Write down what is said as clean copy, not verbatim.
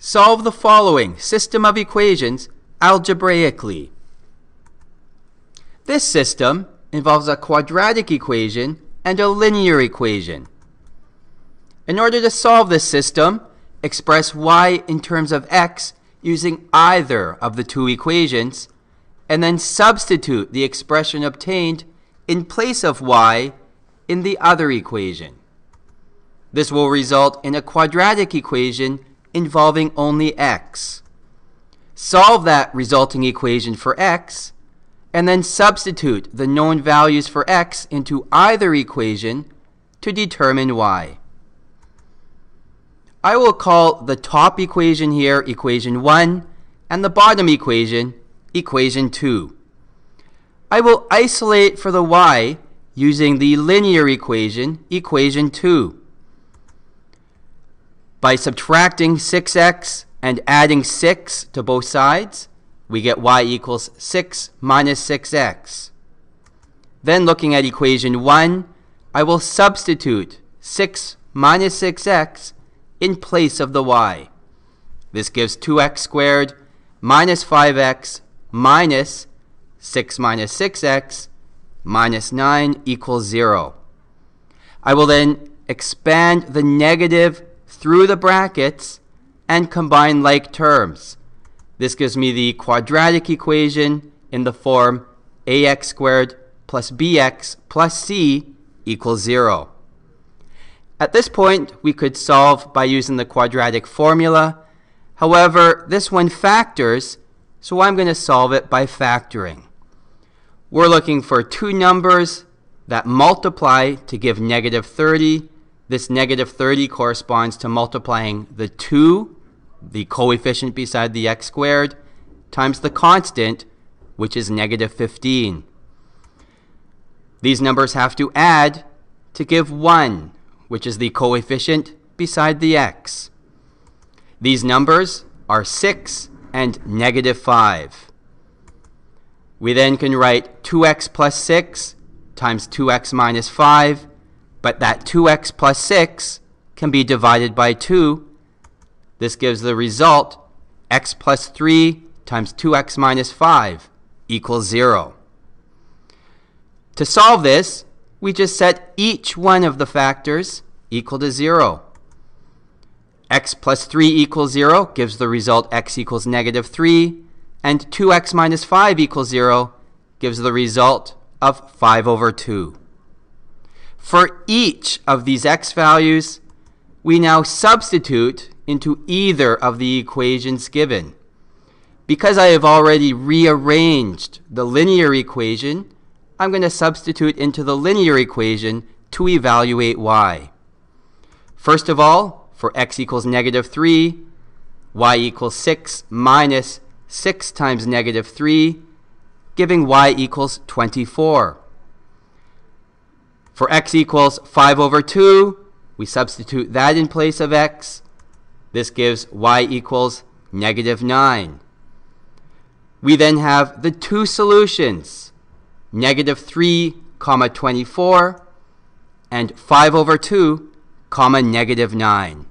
Solve the following system of equations algebraically. This system involves a quadratic equation and a linear equation. In order to solve this system, express y in terms of x using either of the two equations, and then substitute the expression obtained in place of y in the other equation. This will result in a quadratic equation involving only x. Solve that resulting equation for x, and then substitute the known values for x into either equation to determine y. I will call the top equation here equation 1 and the bottom equation equation 2. I will isolate for the y using the linear equation equation 2. By subtracting 6x and adding 6 to both sides, we get y equals 6 minus 6x. Then looking at equation 1, I will substitute 6 minus 6x in place of the y. This gives 2x squared minus 5x minus 6 minus 6x minus 9 equals 0. I will then expand the negative through the brackets and combine like terms. This gives me the quadratic equation in the form ax squared plus bx plus c equals 0. At this point, we could solve by using the quadratic formula. However, this one factors, so I'm going to solve it by factoring. We're looking for two numbers that multiply to give negative 30. This negative 30 corresponds to multiplying the 2, the coefficient beside the x squared, times the constant, which is negative 15. These numbers have to add to give 1, which is the coefficient beside the x. These numbers are 6 and negative 5. We then can write 2x plus 6 times 2x minus 5, but that 2x plus 6 can be divided by 2. This gives the result x plus 3 times 2x minus 5 equals 0. To solve this, we just set each one of the factors equal to 0. X plus 3 equals 0 gives the result x equals negative 3, and 2x minus 5 equals 0 gives the result of 5 over 2. For each of these x values, we now substitute into either of the equations given. Because I have already rearranged the linear equation, I'm going to substitute into the linear equation to evaluate y. First of all, for x equals negative 3, y equals 6 minus 6 times negative 3, giving y equals 24. For x equals 5 over 2, we substitute that in place of x. This gives y equals negative 9. We then have the two solutions, negative 3, 24, and 5 over 2, negative 9.